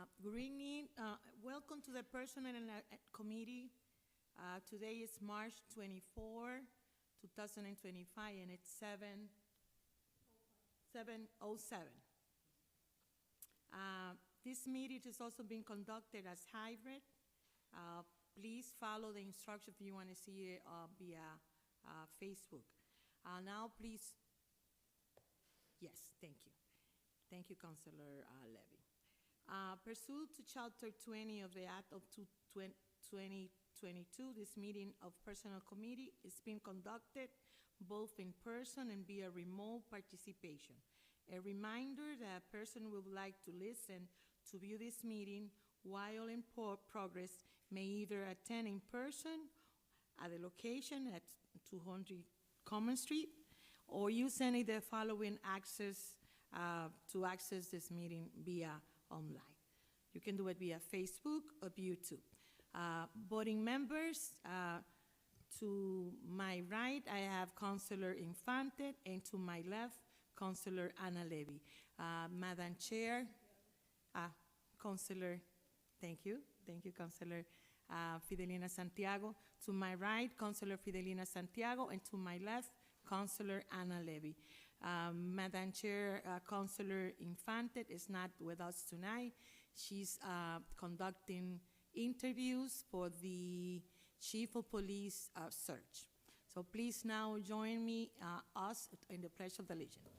Good evening. Welcome to the Personnel and Committee. Today is March 24, 2025, and it's 7:07. This meeting is also being conducted as hybrid. Please follow the instructions if you want to see it via Facebook. Now, please. Yes, thank you. Thank you, Councilor Levy. Pursuant to Chapter 20 of the Act of 2022, this meeting of Personnel Committee is being conducted both in person and via remote participation. A reminder that a person who would like to listen to view this meeting while in progress may either attend in person at the location at 200 Common Street or use any of the following access to access this meeting via online. You can do it via Facebook or YouTube. Voting members, to my right, I have Councilor Infante, and to my left, Councilor Ana Levy. Madam Chair, Councilor, thank you, Councilor Fidelina Santiago. To my right, Councilor Fidelina Santiago, and to my left, Councilor Ana Levy. Madam Chair, Councilor Infante is not with us tonight. She's conducting interviews for the Chief of Police search. So please now join me, us, in the Pledge of Allegiance.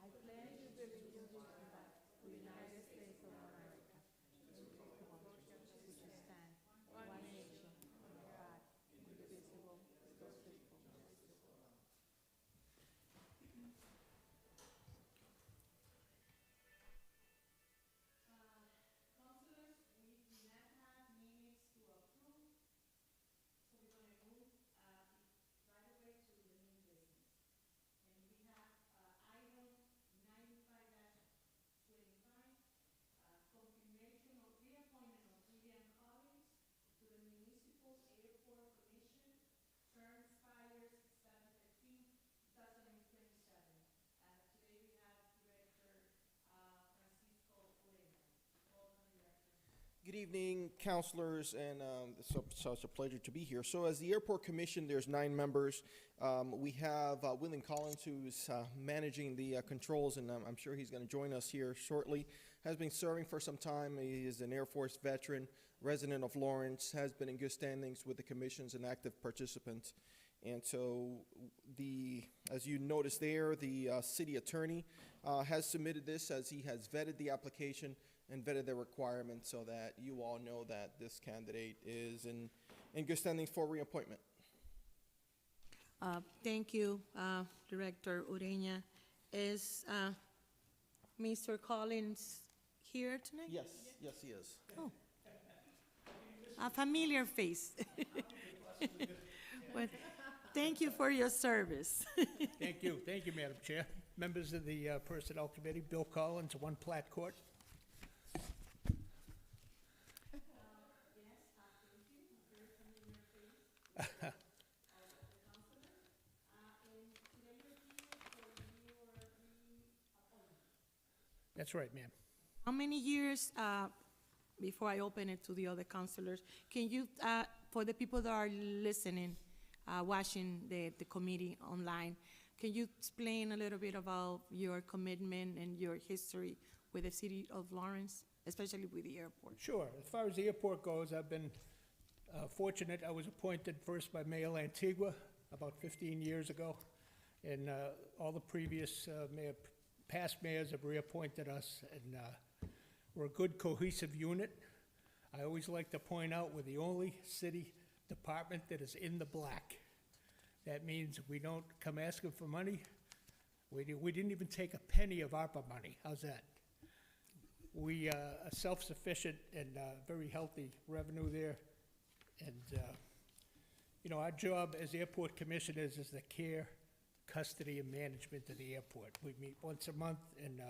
I pledge allegiance to the United States of America, which stands one nation, under God, indivisible, with justice for all. Councilors, we do not have minutes to approve, so we're going to move right away to the new business. And we have item 95-25, confirmation of reappointment of William Collins to the Municipal Airport Commission. Term expires 7/15/2027. Today we have Director Francisco Urena. Welcome, Director. Good evening, councilors, and it's such a pleasure to be here. So as the Airport Commission, there's 9 members. We have William Collins, who's managing the controls, and I'm sure he's going to join us here shortly. Has been serving for some time. He is an Air Force veteran, resident of Lawrence, has been in good standings with the commissions and active participant. And so as you notice there, the city attorney has submitted this as he has vetted the application and vetted the requirements so that you all know that this candidate is in good standing for reappointment. Thank you, Director Urena. Is Mr. Collins here tonight? Yes, he is. Oh. A familiar face. But thank you for your service. Thank you, Madam Chair. Members of the Personnel Committee, Bill Collins, 1 Platt Court. That's right, ma'am. How many years, before I open it to the other councilors, can you, for the people that are listening, watching the committee online, can you explain a little bit about your commitment and your history with the city of Lawrence, especially with the airport? Sure. As far as the airport goes, I've been fortunate. I was appointed first by Mayor Lantigua about 15 years ago, and all the previous past mayors have reappointed us, and we're a good cohesive unit. I always like to point out we're the only city department that is in the black. That means we don't come asking for money. We didn't even take a penny of ARPA money. How's that? We are self-sufficient and very healthy revenue there. And, our job as airport commissioners is the care, custody, and management of the airport. We meet once a month, and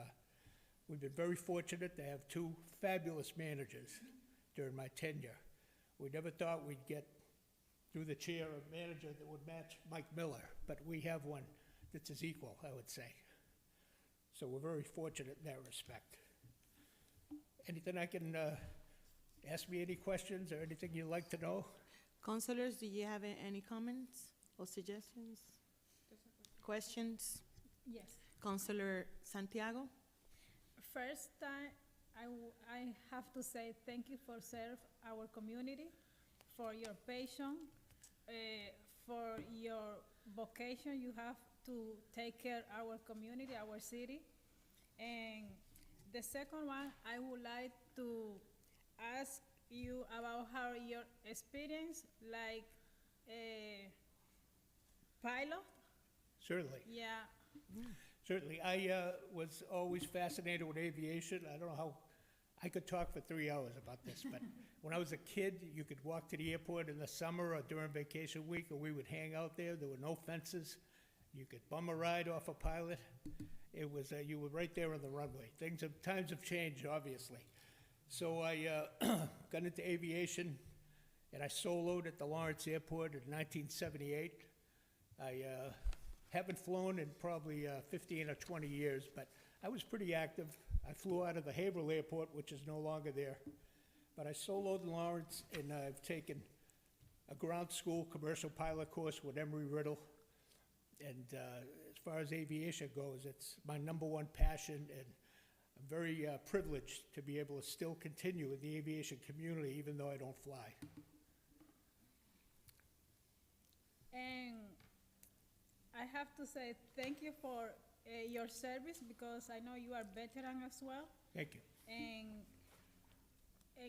we've been very fortunate to have 2 fabulous managers during my tenure. We never thought we'd get through the chair of manager that would match Mike Miller, but we have one that's his equal, I would say. So we're very fortunate in that respect. Anything I can, ask me any questions or anything you'd like to know? Councilors, do you have any comments or suggestions? Questions? Yes. Councilor Santiago? First time, I have to say thank you for serve our community, for your patience, for your vocation you have to take care our community, our city. And the second one, I would like to ask you about how your experience, like pilot, Certainly. yeah, Certainly. I was always fascinated with aviation. I don't know how, I could talk for 3 hours about this, but when I was a kid, you could walk to the airport in the summer or during vacation week, and we would hang out there. There were no fences. You could bum a ride off a pilot. It was, you were right there on the runway. Times have changed, obviously. So I got into aviation, and I soloed at the Lawrence Airport in 1978. I haven't flown in probably 15 or 20 years, but I was pretty active. I flew out of the Haverhill Airport, which is no longer there. But I soloed in Lawrence, and I've taken a ground school commercial pilot course with Emory Riddle. And as far as aviation goes, it's my #1 passion, and I'm very privileged to be able to still continue in the aviation community, even though I don't fly. and I have to say thank you for your service, because I know you are veteran as well, Thank you. and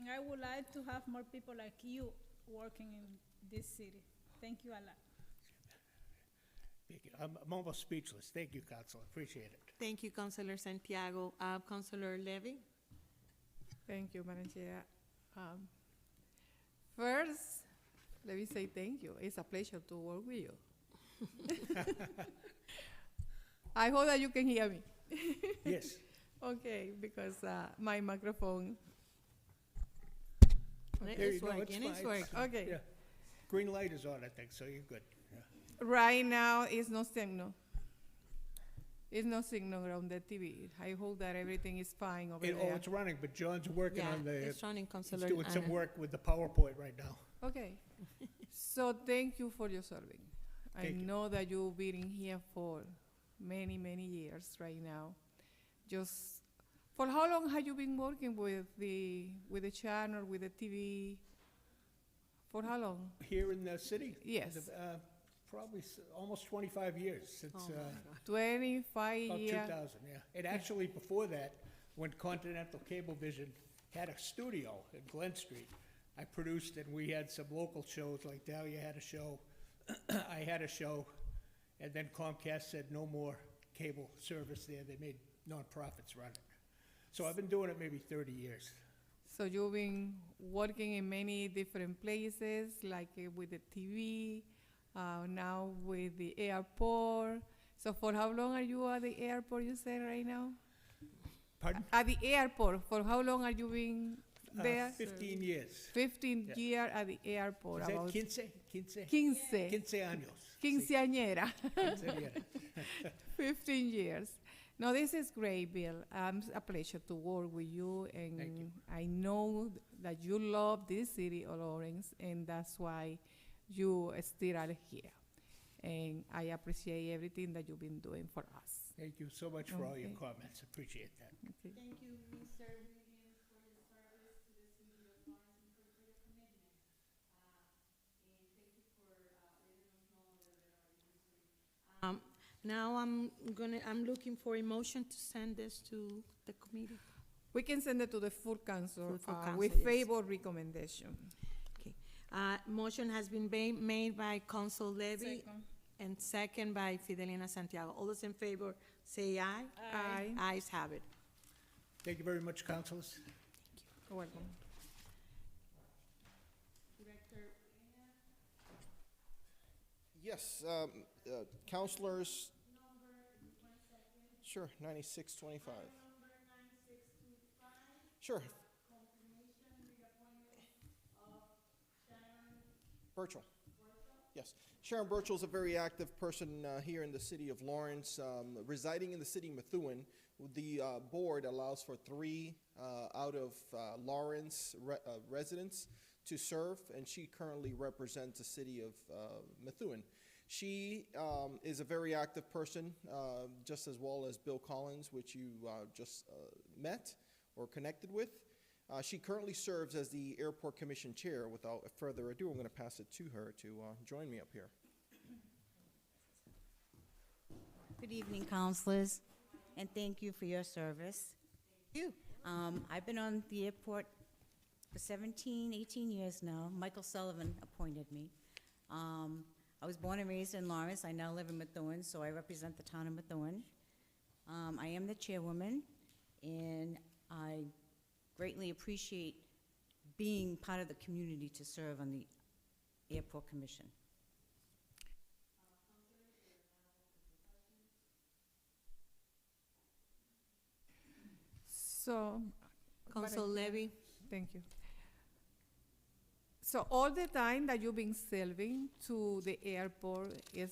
I would like to have more people like you working in this city. Thank you a lot. Thank you. I'm almost speechless. Thank you, Council. Appreciate it. Thank you, Councilor Santiago. Councilor Levy? Thank you, Madam Chair. First, let me say thank you. It's a pleasure to work with you. I hope that you can hear me. Yes. Okay, because my microphone. There you It's go. working, it's fine. working. Okay. Yeah. Green light is on, I think, so you're good. Yeah. Right now, it's no signal. It's no signal on the TV. I hope that everything is fine over Oh, there. it's running, but John's working Yeah, on the, it's running, he's Councilor. doing some Anna. work with the PowerPoint right now. Okay. So thank you for your serving. I Thank you. know that you've been in here for many, many years right now. Just, for how long have you been working with the channel, with the TV? For how long? Here in the city? Yes. Probably almost 25 years, since Oh, my God. 25 about years. 2000, yeah. And actually, before that, when Continental Cablevision had a studio in Glen Street, I produced, and we had some local shows, like Dahlia had a show, I had a show, and then Comcast said no more cable service there. They made nonprofits run it. So I've been doing it maybe 30 years. So you've been working in many different places, like with the TV, now with the airport. So for how long are you at the airport, you say right now? Pardon? At the airport, for how long are you been there? 15 years. 15 Yeah. years at the airport. Is that about 15? 15. Años. Sí, Quinceañera. quinceañera. 15 years. No, this is great, Bill. It's a pleasure to work with you, and Thank you. I know that you love this city of Lawrence, and that's why you still are here. And I appreciate everything that you've been doing for us. Thank you so much for all your Okay. comments. Appreciate that. Okay. Thank you, Mr. Wiggins, for your service to the city of Lawrence and for your commitment. And thank you for letting us know a little bit about your history. Now I'm looking for a motion to send this to the committee. We can send it to the full council Full with council, yes. favor recommendation. Okay. Motion has been made by Council Levy Second. and second by Fidelina Santiago. All those in favor, say aye. Aye. Ayes have it. Thank you very much, councilors. You're welcome. Yes, counselors. Sure, 9625. Sure. Virtual. Yes. Sharon Burchell is a very active person here in the city of Lawrence, residing in the city of Methuen. The board allows for 3 out of Lawrence residents to serve, and she currently represents the city of Methuen. She is a very active person, just as well as Bill Collins, which you just met or connected with. She currently serves as the Airport Commission Chair. Without further ado, I'm going to pass it to her to join me up here. Good evening, councilors, and thank you for your service. You. I've been on the airport for 17, 18 years now. Michael Sullivan appointed me. I was born and raised in Lawrence. I now live in Methuen, so I represent the town of Methuen. I am the chairwoman, and I greatly appreciate being part of the community to serve on the Airport Commission. So, Council Levy. thank you. So all the time that you've been serving to the airport is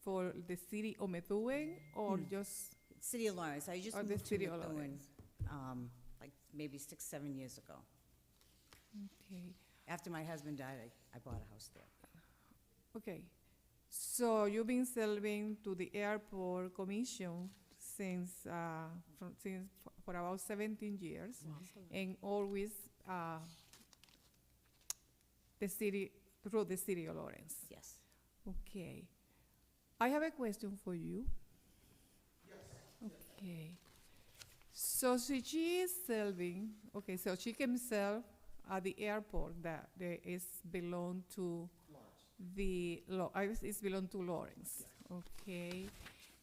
for the city of Methuen or just, City of Lawrence. I just Or the moved to city of Methuen, Lawrence. like maybe 6, 7 years ago. okay, After my husband died, I bought a house there. okay. So you've been serving to the airport commission since, for about 17 years, and always through the city of Lawrence. Yes. Okay. I have a question for you. Yes. Okay. So she is serving, okay, so she can serve at the airport that is belong to it's belong to Lawrence. Okay.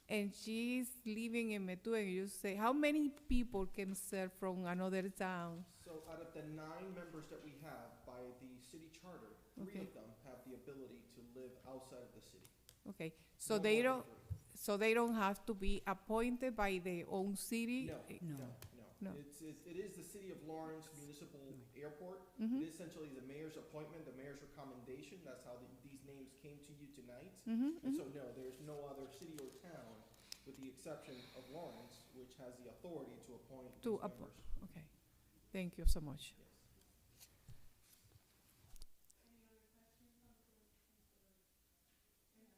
And she's living in Methuen. You say, how many people can serve from another town? So out of the 9 members that we have by the city charter, 3 Okay. of them have the ability to live outside of the city. Okay, so No they more than don't, 3. so they don't have to be appointed by their own city? No, No. no, No. no. It is the city of Lawrence Municipal Airport. Mhm. It is essentially the mayor's appointment, the mayor's recommendation. That's how these names came to you tonight. Mhm, And mhm. so, no, there's no other city or town, with the exception of Lawrence, which has the authority to appoint To these appoint. members. Okay, thank you so much. Yes.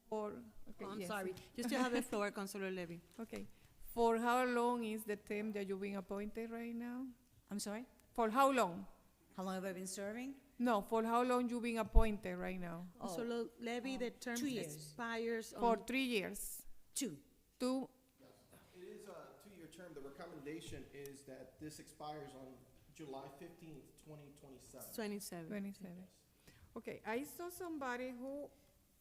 For, okay, Oh, I'm yes. sorry. You still have the floor, Councilor Levy. Okay, for how long is the term that you've been appointed right now? I'm sorry? For how long? How long have I been serving? No, for how long you been appointed right now? Oh, Councilor Levy, the term 2 years. expires For on 3 years? 2. 2, It is a 2-year term. The recommendation is that this expires on July 15th, 2027. 27. 27. Okay, I saw somebody who,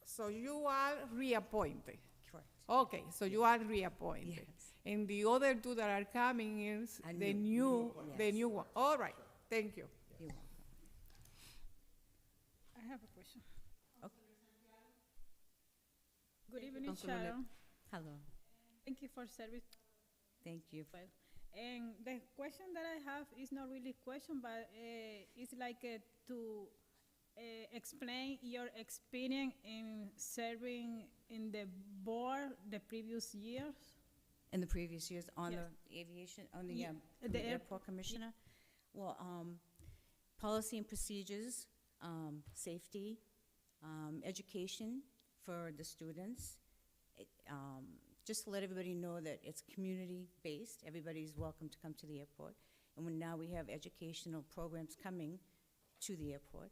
so you are reappointed. Correct. Okay, so you are reappointed. Yes. And the other 2 that are coming is Are the new. the Yes. new one. All right, thank you. You're welcome. I have a question. Okay. Good evening, Councilor Levy. Sharon. Hello. Thank you for service. Thank you. Well, and the question that I have is not really a question, but it's like to explain your experience in serving in the board the previous years. In the previous years on Yes. the aviation, on the, Ye- the the air- airport commissioner? Well, policy and procedures, safety, education for the students. Just to let everybody know that it's community-based. Everybody's welcome to come to the airport. And now we have educational programs coming to the airport.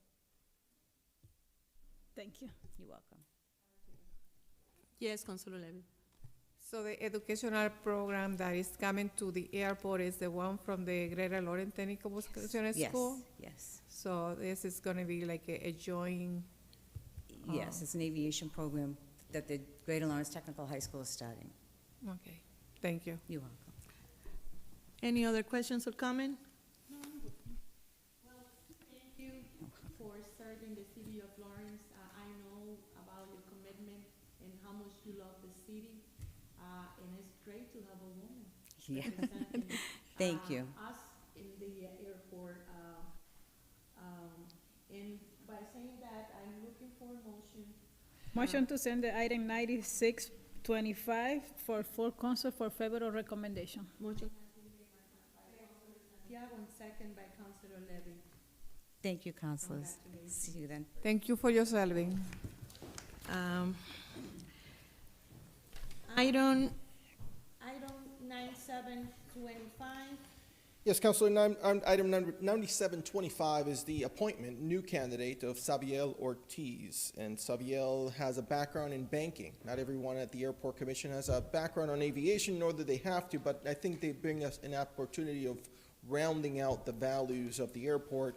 Thank you. You're welcome. Yes, Councilor Levy. So the educational program that is coming to the airport is the one from the Greater Lawrence Technical Vocational Yes, School? yes. So this is gonna be like a joint, Yes, it's an aviation program that the Greater Lawrence Technical High School is starting. okay, thank you. You're welcome. Any other questions or comment? Thank you for serving the city of Lawrence. I know about your commitment and how much you love the city. And it's great to have a woman Yeah. representing, Thank you. us in the airport. And Vice saying that, I'm looking for a motion. Motion to send the item 9625 for full council for favorable recommendation. Motion has been made by Councilor Santiago and second by Councilor Levy. Thank you, councilors. See you then. Thank you for your serving. Item 9725. Yes, Councilor, item number 9725 is the appointment, new candidate of Sabiel Ortiz. And Sabiel has a background in banking. Not everyone at the Airport Commission has a background on aviation, nor do they have to, but I think they bring us an opportunity of rounding out the values of the airport,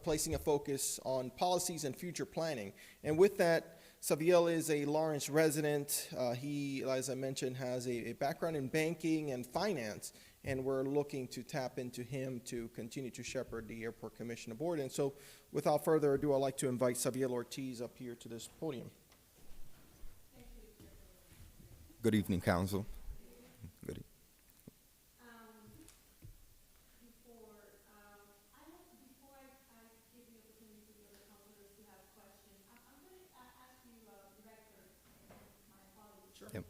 placing a focus on policies and future planning. And with that, Sabiel is a Lawrence resident. He, as I mentioned, has a background in banking and finance, and we're looking to tap into him to continue to shepherd the Airport Commission aboard. And so, without further ado, I'd like to invite Sabiel Ortiz up here to this podium. Good evening, Council. Good. Yep.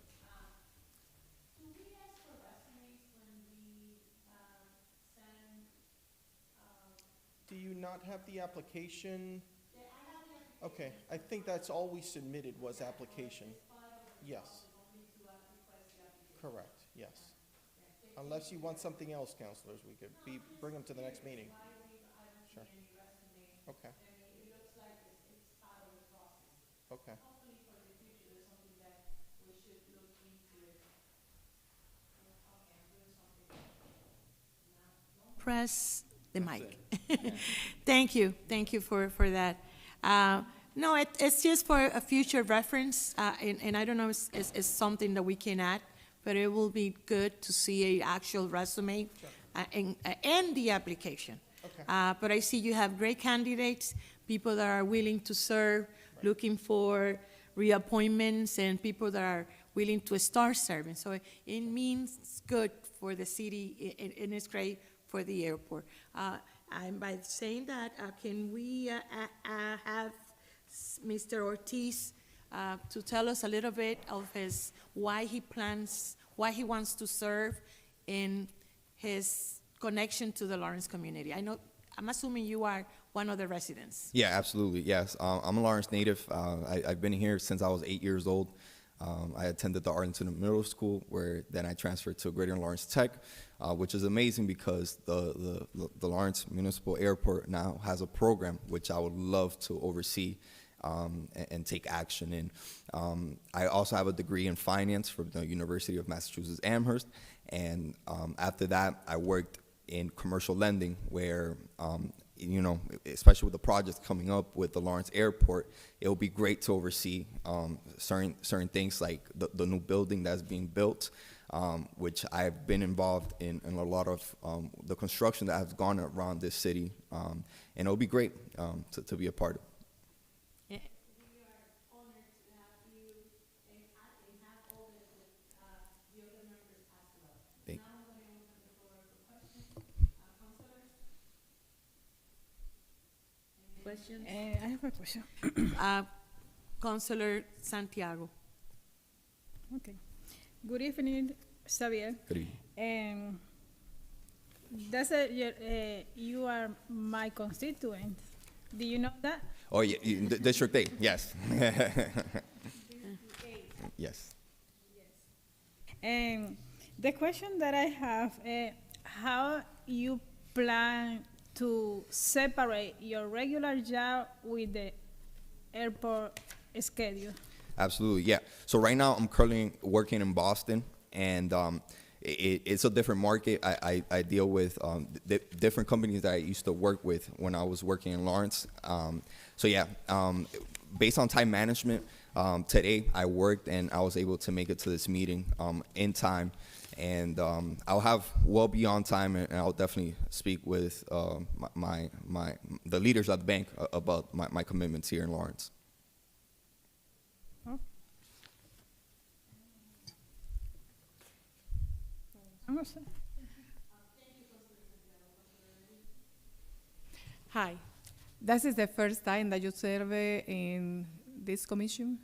Do you not have the application? Okay, I think that's all we submitted was application. Yes. Correct, yes. Unless you want something else, councilors, we could bring them to the next meeting. Sure. Okay. Okay. Press the mic. Thank you for that. No, it's just for a future reference, and I don't know if it's something that we can add, but it will be good to see an actual resume and the application. Okay. But I see you have great candidates, people that are willing to serve, looking for reappointments, and people that are willing to start serving. So it means good for the city, and it's great for the airport. And by saying that, can we have Mr. Ortiz to tell us a little bit of why he wants to serve in his connection to the Lawrence community? I'm assuming you are one of the residents. Yeah, absolutely. Yes, I'm a Lawrence native. I've been here since I was 8 years old. I attended the Arlington Middle School, where then I transferred to Greater Lawrence Tech, which is amazing because the Lawrence Municipal Airport now has a program which I would love to oversee and take action in. I also have a degree in finance from the University of Massachusetts Amherst, and after that, I worked in commercial lending, where especially with the projects coming up with the Lawrence Airport, it will be great to oversee certain things like the new building that's being built, which I've been involved in a lot of the construction that has gone around this city, and it'll be great to be a part of. We are honored to have you and have all the other members as well. Thank Now I'm going to open the floor for questions. Councilors? Questions? I have a question. Councilor Santiago. Okay. Good evening, Xavier. Good evening. You are my constituent. Do you know that? Oh, yeah, District 8, yes. Yes. And the question that I have, how you plan to separate your regular job with the airport schedule? Absolutely, yeah. So right now I'm currently working in Boston, and it's a different market. I deal with different companies that I used to work with when I was working in Lawrence. So yeah, based on time management, today I worked and I was able to make it to this meeting in time, and I'll have well beyond time, and I'll definitely speak with the leaders at the bank about my commitments here in Lawrence. Hi. This is the first time that you serve in this commission?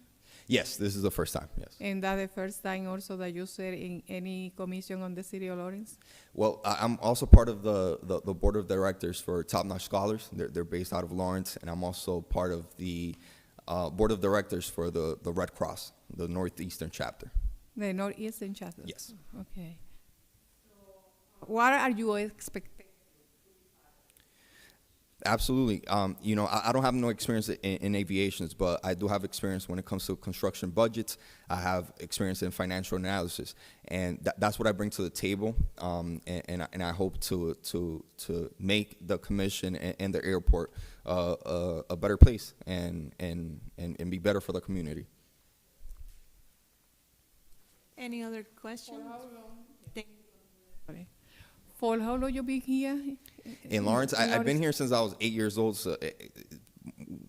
Yes, this is the first time, yes. And that the first time also that you serve in any commission on the city of Lawrence? Well, I'm also part of the board of directors for Top Notch Scholars. They're based out of Lawrence, and I'm also part of the board of directors for the Red Cross, the Northeastern chapter. The Northeastern chapter? Yes. Okay. What are you expecting? Absolutely. You know, I don't have no experience in aviations, but I do have experience when it comes to construction budgets. I have experience in financial analysis, and that's what I bring to the table. And I hope to make the commission and the airport a better place and be better for the community. Any other questions? For how long you been here? In Lawrence, I've been here since I was 8 years old, so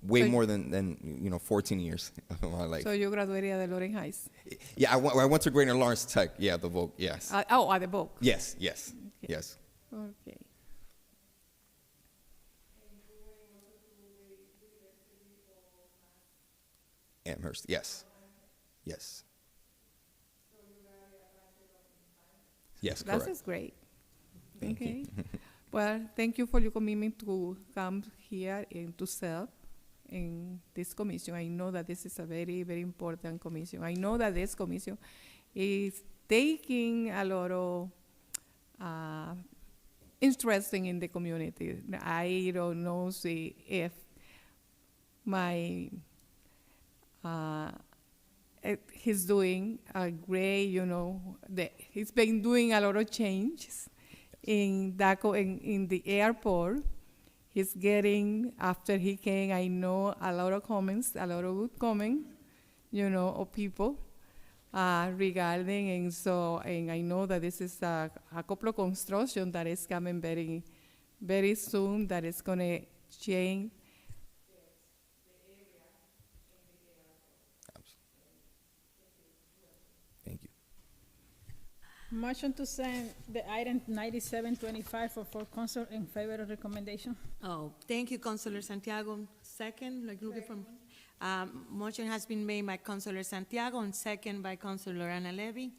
way So- more than 14 years of my life. So you graduated at the Lawrence Heights? Yeah, I went to Greater Lawrence Tech. Yeah, the Vogue. Yes. At the book? Yes. Okay. Yes. Okay. Amherst. Yes. Yes. Yes, That correct. is great. Thank you. Okay. Well, thank you for your commitment to come here and to serve in this commission. I know that this is a very, very important commission. I know that this commission is taking a lot of interesting in the community. I don't know if my he's doing a great, he's been doing a lot of changes in DACO, in the airport. He's getting, after he came, I know a lot of comments, a lot of good comments, of people regarding, and I know that this is a couple of construction that is coming very, very soon, that is gonna change. Thank you. Motion to send the item 9725 for full council in favor of recommendation. Oh, thank you, Councilor Santiago. Second, like looking from, motion has been made by Councilor Santiago and second by Councilor Ana Levy.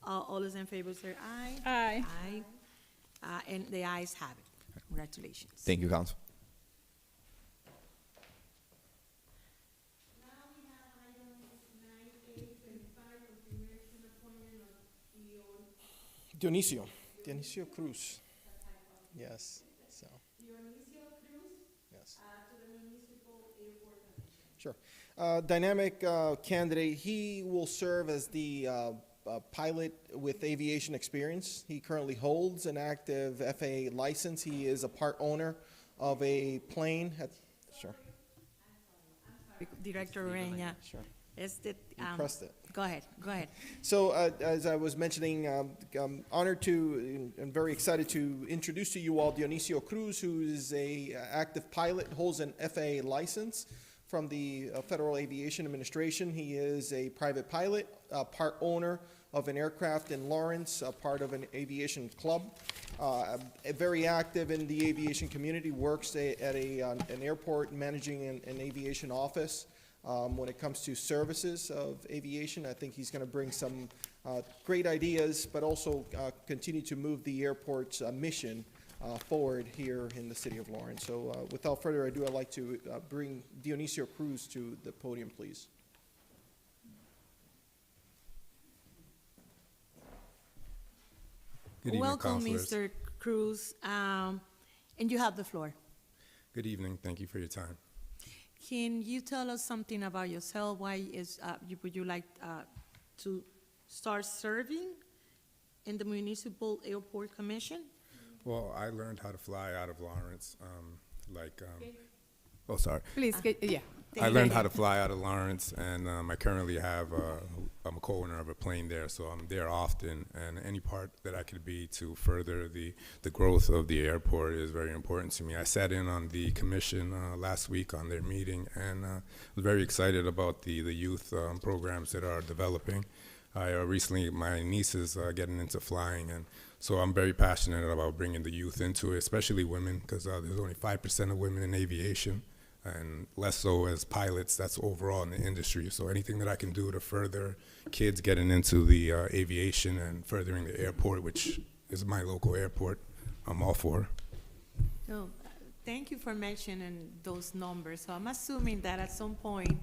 All those in favor say aye. Aye. Aye. And the ayes have it. Congratulations. Thank you, Council. Dionisio Cruz. Yes, so. Yes. Sure. Dynamic candidate, he will serve as the pilot with aviation experience. He currently holds an active FAA license. He is a part owner of a plane. Sure, Director Ureña, sure. you You pressed it. Go ahead. So, as I was mentioning, I'm honored to and very excited to introduce to you all Dionisio Cruz, who is a active pilot, holds an FAA license from the Federal Aviation Administration. He is a private pilot, part owner of an aircraft in Lawrence, part of an aviation club, very active in the aviation community, works at an airport managing an aviation office. When it comes to services of aviation, I think he's going to bring some great ideas, but also continue to move the airport's mission forward here in the city of Lawrence. So without further ado, I'd like to bring Dionisio Cruz to the podium, please. Good evening, Welcome, councilors. Mr. Cruz, and you have the floor. Good evening. Thank you for your time. Can you tell us something about yourself? Why would you like to start serving in the Municipal Airport Commission? Well, I learned how to fly out of Lawrence, oh, sorry. Please, yeah. I learned how to fly out of Lawrence, and I currently I'm a co-owner of a plane there, so I'm there often, and any part that I could be to further the growth of the airport is very important to me. I sat in on the commission last week on their meeting, and was very excited about the youth programs that are developing. Recently, my niece is getting into flying, and so I'm very passionate about bringing the youth into it, especially women, because there's only 5% of women in aviation. and less so as pilots. That's overall in the industry. So anything that I can do to further kids getting into the aviation and furthering the airport, which is my local airport, I'm all for. So, thank you for mentioning those numbers. So I'm assuming that at some point,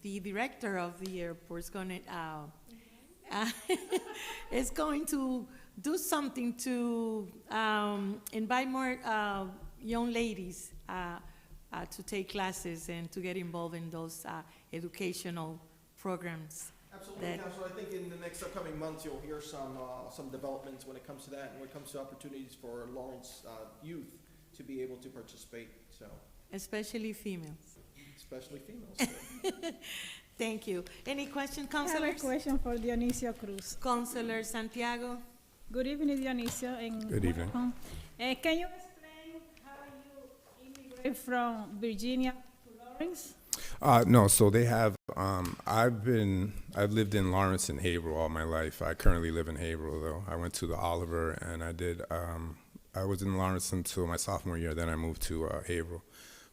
the director of the airport is going to, is going to do something to invite more young ladies to take classes and to get involved in those educational programs. Absolutely, That- Councilor. I think in the next upcoming months, you'll hear some developments when it comes to that, and when it comes to opportunities for Lawrence youth to be able to participate, so, Especially females. especially females. Thank you. Any questions, I have a councilors? question for Dionisio Cruz. Councilor Santiago? Good evening, Dionisio, and Good evening. welcome. Can you explain how you immigrated from Virginia to Lawrence? No, so they have, I've lived in Lawrence and Haverhill all my life. I currently live in Haverhill, though. I went to the Oliver, and I was in Lawrence until my sophomore year, then I moved to Haverhill.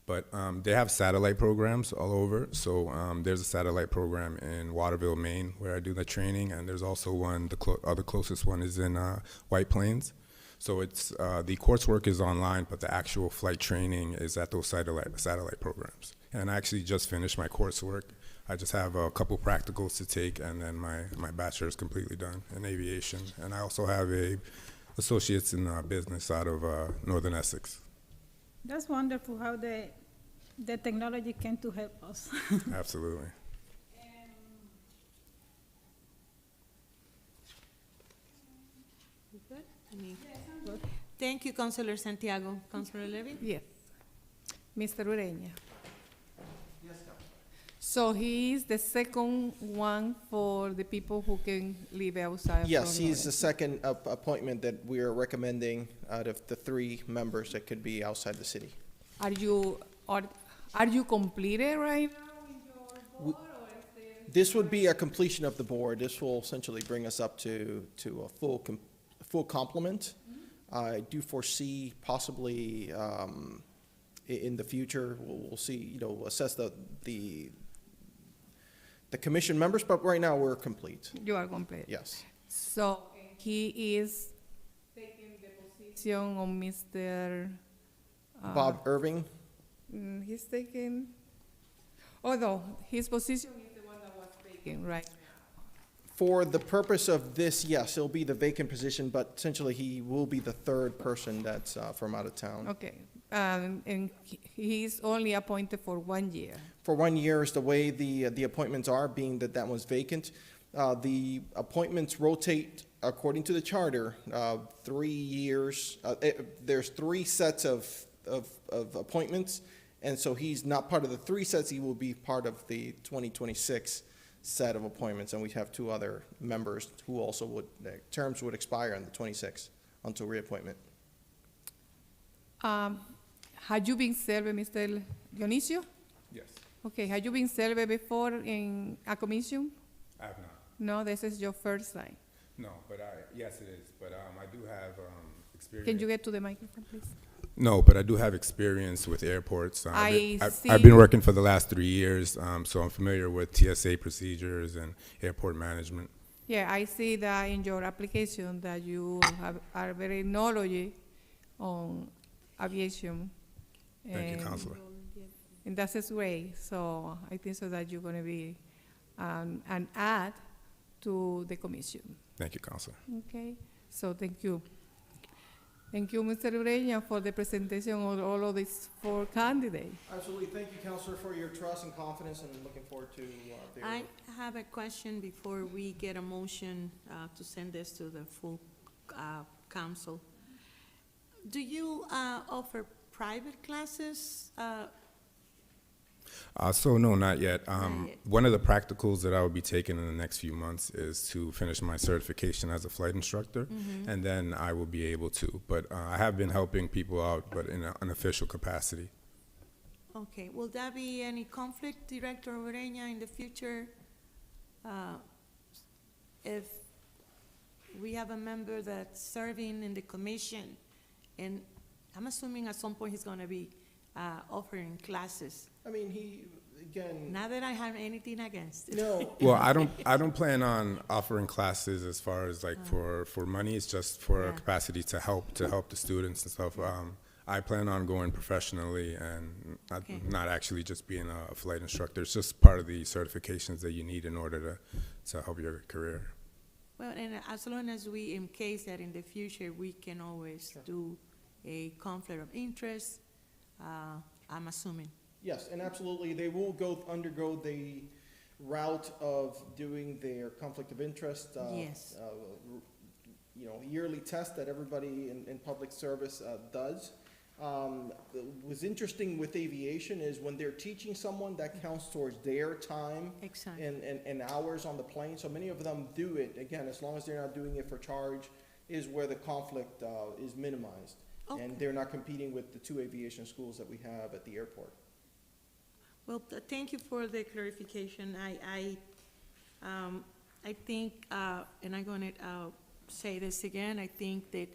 But they have satellite programs all over. So there's a satellite program in Waterville, Maine, where I do the training, and there's also one, the other closest one is in White Plains. So it's, the coursework is online, but the actual flight training is at those satellite programs. And I actually just finished my coursework. I just have a couple practicals to take, and then my bachelor is completely done in aviation. And I also have a associate's in business out of Northern Essex. That's wonderful how the technology came to help us. Absolutely. You good? Thank you, Councilor Santiago. Councilor Levy? Yes. Mr. Ureña. So he is the second one for the people who can live outside. Yes, from he's the Lawrence. second appointment that we are recommending out of the 3 members that could be outside the city. Are you completed right now in your board, or is there? This would be a completion of the board. This will essentially bring us up to a full complement. I do foresee possibly in the future, we'll see, assess the commission members, but right now we're complete. You are complete. Yes. So he is taking the position of Mr. Bob Irving? He's taking, although his position is the one that was taken, right? For the purpose of this, yes, it'll be the vacant position, but essentially he will be the 3rd person that's from out of town. Okay, and he's only appointed for 1 year. For 1 year is the way the appointments are, being that was vacant. The appointments rotate according to the charter, 3 years. There's 3 sets of appointments, and so he's not part of the 3 sets. He will be part of the 2026 set of appointments, and we have 2 other members who also their terms would expire on the 26th until reappointment. Had you been served, Mr. Dionisio? Yes. Okay, had you been served before in a commission? I have not. No, this is your first time. No, but yes, it is. But I do have experience. Can you get to the microphone, please? No, but I do have experience with airports. I I've see- been working for the last 3 years, so I'm familiar with TSA procedures and airport management. Yeah, I see that in your application that you are very knowledgeable on aviation. Thank you, and- Counselor. And that's great. So I think so that you're going to be an add to the commission. Thank you, Counselor. Okay, so thank you. Thank you, Mr. Ureña, for the presentation of all of these 4 candidates. Absolutely. Thank you, Counselor, for your trust and confidence, and looking forward to their I have a question before we get a motion to send this to the full council. Do you offer private classes? So no, not yet. Not yet. One of the practicals that I will be taking in the next few months is to finish my certification as a flight instructor, and then I will be able to. But I have been helping people out, but in an official capacity. Okay, will there be any conflict, Director Ureña, in the future? If we have a member that's serving in the commission, and I'm assuming at some point he's gonna be offering classes. I mean, again, Not that I have anything against it. no, Well, I don't plan on offering classes as far as like for money. It's just for a Yeah. capacity to help the students and stuff. I plan on going professionally and Okay. not actually just being a flight instructor. It's just part of the certifications that you need in order to help your career. Well, and as long as we, in case that in the future, we can always do a conflict of interest, I'm assuming. yes, and absolutely, they will undergo the route of doing their conflict of interest. Yes. Yearly test that everybody in public service does. What's interesting with aviation is when they're teaching someone, that counts towards their time Exactly. and hours on the plane. So many of them do it, again, as long as they're not doing it for charge, is where the conflict is minimized. Okay. And they're not competing with the 2 aviation schools that we have at the airport. Well, thank you for the clarification. I think, and I'm gonna say this again, I think that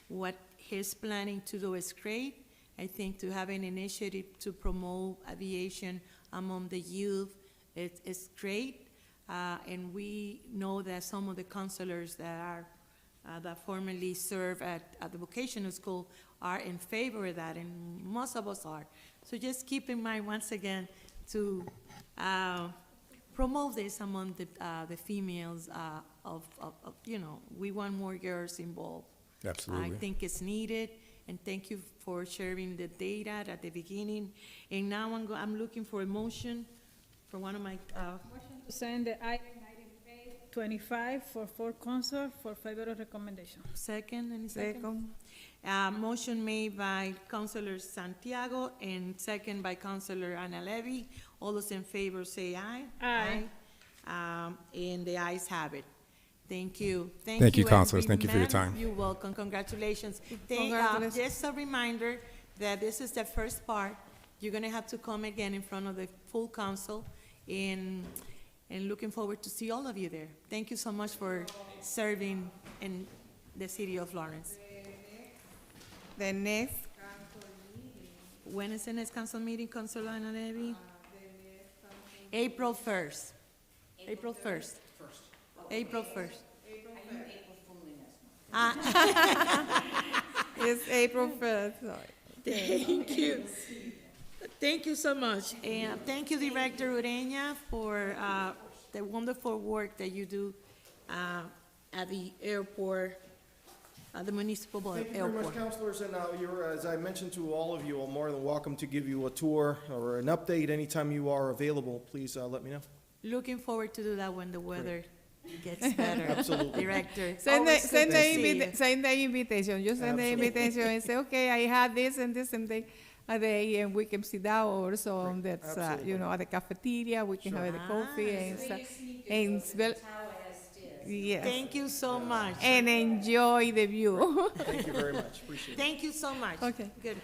what he's planning to do is great. I think to have an initiative to promote aviation among the youth is great. And we know that some of the counselors that formerly serve at the vocational school are in favor of that, and most of us are. So just keep in mind, once again, to promote this among the females we want more girls involved. Absolutely. I think it's needed, and thank you for sharing the data at the beginning. And now I'm looking for a motion for one of my, Send the item 25 for full council for favorable recommendation. second, any second? Second. Motion made by Councilor Santiago and second by Councilor Ana Levy. All those in favor say aye. Aye. And the ayes have it. Thank you. Thank you, councilors. Thank you for your everyman. time. You're welcome. Congratulations. Congratulations. Just a reminder that this is the first part. You're gonna have to come again in front of the full council, and looking forward to see all of you there. Thank you so much for serving in the city of Lawrence. The next, When is the next council meeting, Councilor Ana Levy? April 1st. April 1st. April 1st. it's April 1st. Thank you. Thank you so much. And thank you, Director Ureña, for the wonderful work that you do at the airport, at the municipal Thank you very much, airport. councilors, and as I mentioned to all of you, I'm more than welcome to give you a tour or an update anytime you are available. Please let me know. Looking forward to do that when the weather gets better. Absolutely. Director, Send the, always good to see you. send the invitation. You send the invitation and say, okay, I had this and this and that a day, and we can sit down or so. Great. That's Absolutely. at the cafeteria. We can Sure. have the coffee and stuff. And yes, Thank you so much. and enjoy the view. Thank you very much. Appreciate it. Thank you so much. Okay. Good.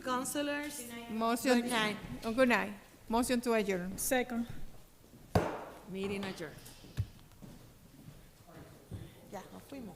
Councilors, Motion. good night. Oh, good night. Motion to adjourn. Second. Meeting adjourned. Ya, nos fuimos.